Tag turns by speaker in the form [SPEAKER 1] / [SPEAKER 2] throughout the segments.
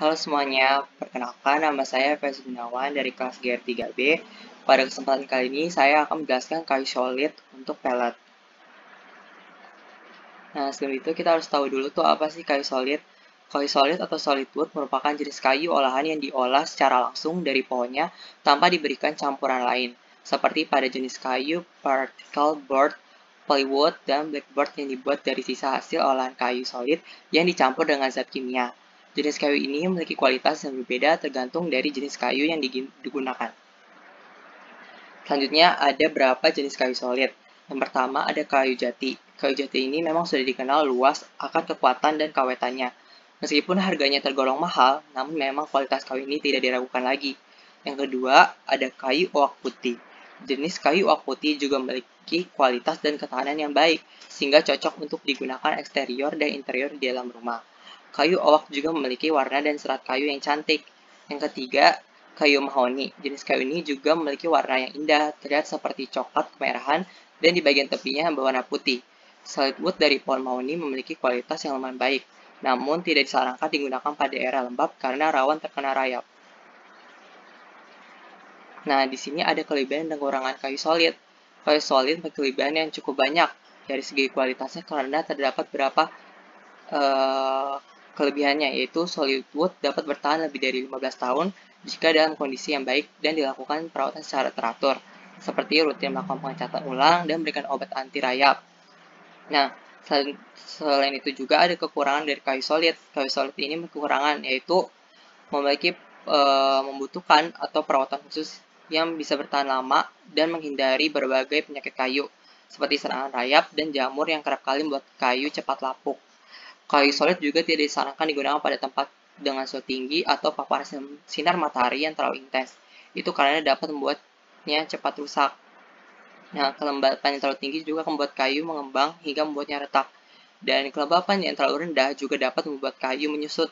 [SPEAKER 1] Halo semuanya, perkenalkan nama saya Faiz Gunawan dari kelas GR3B. Pada kesempatan kali ini saya akan menjelaskan kayu solid untuk pellet. Nah, sebelum itu kita harus tahu dulu tuh apa sih kayu solid. Kayu solid atau solid wood merupakan jenis kayu olahan yang diolah secara langsung dari pohonnya tanpa diberikan campuran lain, seperti pada jenis kayu particle board, plywood, dan blackboard yang dibuat dari sisa hasil olahan kayu solid yang dicampur dengan zat kimia. Jenis kayu ini memiliki kualitas yang berbeda tergantung dari jenis kayu yang digunakan. Selanjutnya ada berapa jenis kayu solid. Yang pertama ada kayu jati. Kayu jati ini memang sudah dikenal luas akan kekuatan dan kawetannya. Meskipun harganya tergolong mahal, namun memang kualitas kayu ini tidak diragukan lagi. Yang kedua ada kayu oak putih. Jenis kayu oak putih juga memiliki kualitas dan ketahanan yang baik, sehingga cocok untuk digunakan eksterior dan interior di dalam rumah. Kayu oak juga memiliki warna dan serat kayu yang cantik. Yang ketiga, kayu mahoni. Jenis kayu ini juga memiliki warna yang indah, terlihat seperti coklat kemerahan, dan di bagian tepinya yang berwarna putih. Solid wood dari pohon mahoni memiliki kualitas yang lumayan baik, namun tidak disarankan digunakan pada daerah lembab karena rawan terkena rayap. Nah, di sini ada kelebihan dan kekurangan kayu solid. Kayu solid memiliki kelebihan yang cukup banyak dari segi kualitasnya karena terdapat beberapa eh, kelebihannya, yaitu solid wood dapat bertahan lebih dari 15 tahun jika dalam kondisi yang baik dan dilakukan perawatan secara teratur, seperti rutin melakukan pengecatan ulang dan memberikan obat anti rayap. Nah, selain itu juga ada kekurangan dari kayu solid. Kayu solid ini kekurangan, yaitu memiliki membutuhkan atau perawatan khusus yang bisa bertahan lama dan menghindari berbagai penyakit kayu, seperti serangan rayap dan jamur yang kerap kali membuat kayu cepat lapuk. Kayu solid juga tidak disarankan digunakan pada tempat dengan suhu tinggi atau paparan sinar matahari yang terlalu intens. Itu karena dapat membuatnya cepat rusak. Nah, kelembapan yang terlalu tinggi juga akan membuat kayu mengembang hingga membuatnya retak. Dan kelembapan yang terlalu rendah juga dapat membuat kayu menyusut.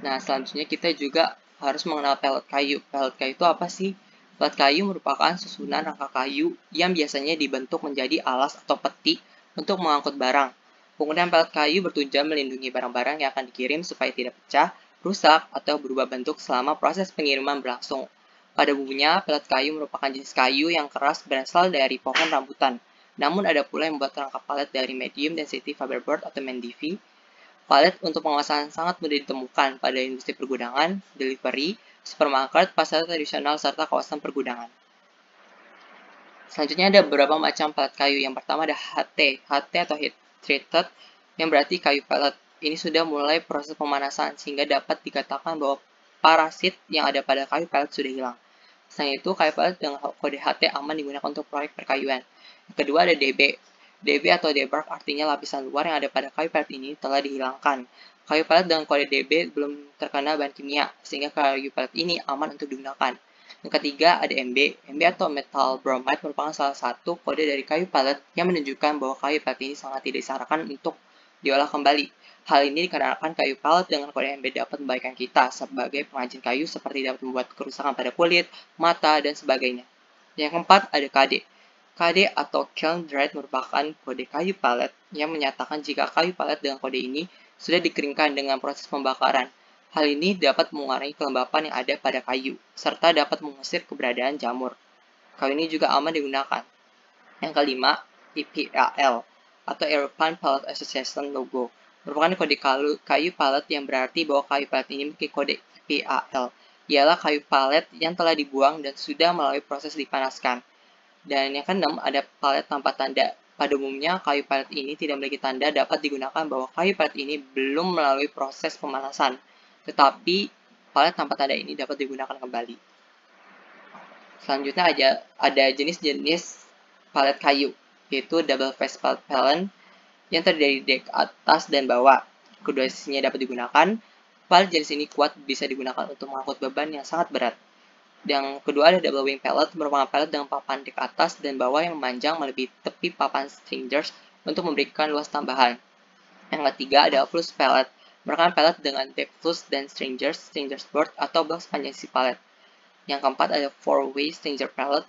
[SPEAKER 1] Nah, selanjutnya kita juga harus mengenal pellet kayu. Pellet kayu itu apa sih? Pellet kayu merupakan susunan rangka kayu yang biasanya dibentuk menjadi alas atau peti untuk mengangkut barang. Penggunaan pellet kayu bertujuan melindungi barang-barang yang akan dikirim supaya tidak pecah, rusak, atau berubah bentuk selama proses pengiriman berlangsung. Pada umumnya, pellet kayu merupakan jenis kayu yang keras berasal dari pohon rambutan. Namun ada pula yang membuat rangka pellet dari medium density fiberboard atau MDF. Palet untuk pengawasan sangat mudah ditemukan pada industri pergudangan, delivery, supermarket, pasar tradisional, serta kawasan pergudangan. Selanjutnya ada beberapa macam palet kayu. Yang pertama ada HT atau heat treated, yang berarti kayu palet. Ini sudah mulai proses pemanasan, sehingga dapat dikatakan bahwa parasit yang ada pada kayu palet sudah hilang. Selain itu, kayu palet dengan kode HT aman digunakan untuk proyek perkayuan. Yang kedua ada DB. DB atau debark artinya lapisan luar yang ada pada kayu palet ini telah dihilangkan. Kayu palet dengan kode DB belum terkena bahan kimia, sehingga kayu palet ini aman untuk digunakan. Yang ketiga ada MB. MB atau metal bromide merupakan salah satu kode dari kayu palet yang menunjukkan bahwa kayu palet ini sangat tidak disarankan untuk diolah kembali. Hal ini dikarenakan kayu palet dengan kode MB dapat membahayakan kita sebagai pengrajin kayu, seperti dapat membuat kerusakan pada kulit, mata, dan sebagainya. Yang keempat ada KD. KD atau kiln dried merupakan kode kayu palet yang menyatakan jika kayu palet dengan kode ini sudah dikeringkan dengan proses pembakaran. Hal ini dapat mengurangi kelembapan yang ada pada kayu, serta dapat mengusir keberadaan jamur. Kayu ini juga aman digunakan. Yang kelima, EPAL atau European Pallet Association logo merupakan kode kayu palet yang berarti bahwa kayu palet ini memiliki kode EPAL. Ialah kayu palet yang telah dibuang dan sudah melalui proses dipanaskan. Dan yang keenam ada palet tanpa tanda. Pada umumnya, kayu palet ini tidak memiliki tanda dapat digunakan bahwa kayu palet ini belum melalui proses pemanasan. Tetapi, palet tanpa tanda ini dapat digunakan kembali. Selanjutnya ada jenis-jenis palet kayu, yaitu double face palet palette yang terdiri dari atas dan bawah. Kedua sisinya dapat digunakan. Palet jenis ini kuat, bisa digunakan untuk mengangkut beban yang sangat berat. Yang kedua ada double wing pallet, merupakan pallet dengan papan di atas dan bawah yang memanjang melebihi tepi papan stringers untuk memberikan luas tambahan. Yang ketiga ada flush pallet, merupakan pallet dengan deck flush dan stringers board atau box panjang si pallet. Yang keempat ada four-way stringer pallet,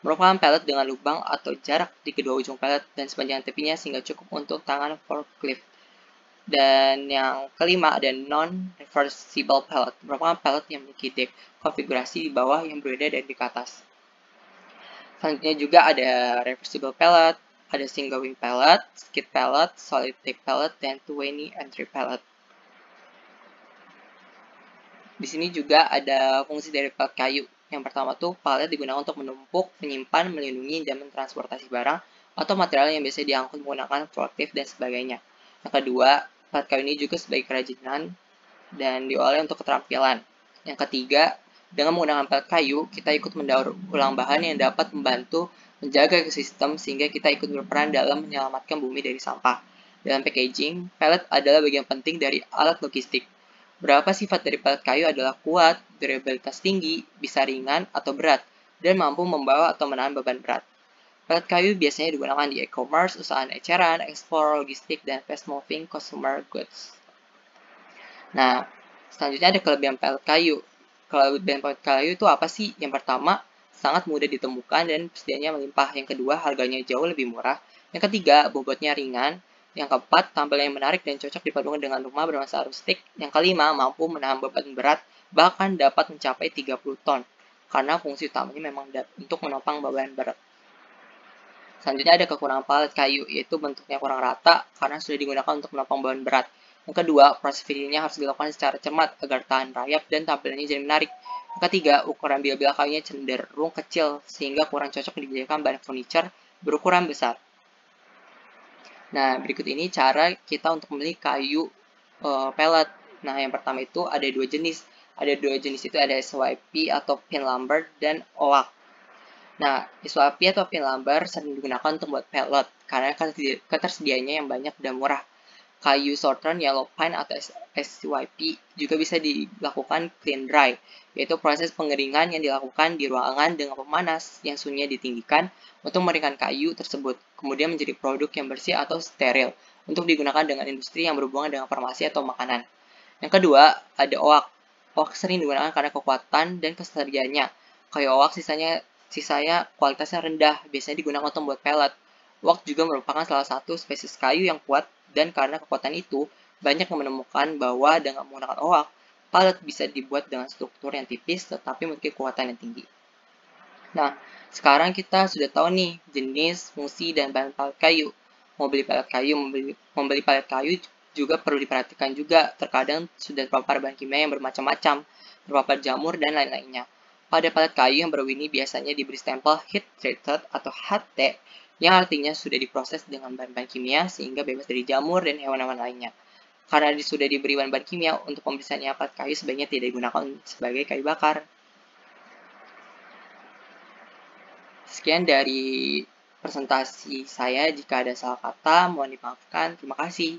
[SPEAKER 1] merupakan pallet dengan lubang atau jarak di kedua ujung pallet dan sepanjang tepinya sehingga cukup untuk tangan forklift. Dan yang kelima ada non-reversible pellet, merupakan pellet yang memiliki konfigurasi di bawah yang berbeda dari di atas. Selanjutnya juga ada reversible pellet, ada single wing pellet, skid pellet, solid tape pellet, dan 20 entry pellet. Di sini juga ada fungsi dari pellet kayu. Yang pertama tuh, pellet digunakan untuk menumpuk, menyimpan, melindungi, dan mentransportasi barang atau material yang biasa diangkut menggunakan forklift dan sebagainya. Yang kedua, pellet kayu ini juga sebagai kerajinan dan diolah untuk keterampilan. Yang ketiga, dengan menggunakan pellet kayu, kita ikut mendaur ulang bahan yang dapat membantu menjaga ekosistem sehingga kita ikut berperan dalam menyelamatkan bumi dari sampah. Dalam packaging, pellet adalah bagian penting dari alat logistik. Beberapa sifat dari pellet kayu adalah kuat, durabilitas tinggi, bisa ringan atau berat, dan mampu membawa atau menahan beban berat. Pellet kayu biasanya digunakan di e-commerce, usaha eceran, ekspor, logistik, dan fast-moving consumer goods. Nah, selanjutnya ada kelebihan pellet kayu. Kelebihan pellet kayu itu apa sih? Yang pertama, sangat mudah ditemukan dan persediaannya melimpah. Yang kedua, harganya jauh lebih murah. Yang ketiga, bobotnya ringan. Yang keempat, tampilannya menarik dan cocok dipadukan dengan rumah bernuansa rustik. Yang kelima, mampu menahan beban berat, bahkan dapat mencapai 30 ton. Karena fungsi utamanya memang untuk menopang beban berat. Selanjutnya ada kekurangan pellet kayu, yaitu bentuknya kurang rata karena sudah digunakan untuk menopang beban berat. Yang kedua, proses finishingnya harus dilakukan secara cermat agar tahan rayap dan tampilannya jadi menarik. Yang ketiga, ukuran bilah-bilah kayunya cenderung kecil sehingga kurang cocok dijadikan bahan furniture berukuran besar. Nah, berikut ini cara kita untuk membeli kayu pellet. Nah, yang pertama itu ada dua jenis. Ada dua jenis itu ada SYP atau pin lumber dan oak. Nah, SYP atau pin lumber sering digunakan untuk membuat pellet karena ketersediaannya yang banyak dan murah. Kayu Southern Yellow Pine atau SYP juga bisa dilakukan clean dry, yaitu proses pengeringan yang dilakukan di ruangan dengan pemanas yang suhunya ditinggikan untuk meringankan kayu tersebut, kemudian menjadi produk yang bersih atau steril untuk digunakan dengan industri yang berhubungan dengan farmasi atau makanan. Yang kedua, ada oak. Oak sering digunakan karena kekuatan dan kesehariannya. Kayu oak sisanya kualitasnya rendah, biasanya digunakan untuk membuat pellet. Oak juga merupakan salah satu spesies kayu yang kuat dan karena kekuatan itu, banyak yang menemukan bahwa dengan menggunakan oak, pellet bisa dibuat dengan struktur yang tipis tetapi memiliki kekuatan yang tinggi. Nah, sekarang kita sudah tahu nih jenis, fungsi, dan bahan pellet kayu. Membeli pellet kayu juga perlu diperhatikan juga. Terkadang sudah terpapar bahan kimia yang bermacam-macam, terpapar jamur, dan lain-lainnya. Pada pellet kayu yang baru ini biasanya diberi stempel heat treated atau HT yang artinya sudah diproses dengan bahan-bahan kimia sehingga bebas dari jamur dan hewan-hewan lainnya. Karena sudah diberi bahan-bahan kimia untuk pemeriksaan pellet kayu sebaiknya tidak digunakan sebagai kayu bakar. Sekian dari presentasi saya. Jika ada salah kata, mohon dimaafkan. Terima kasih.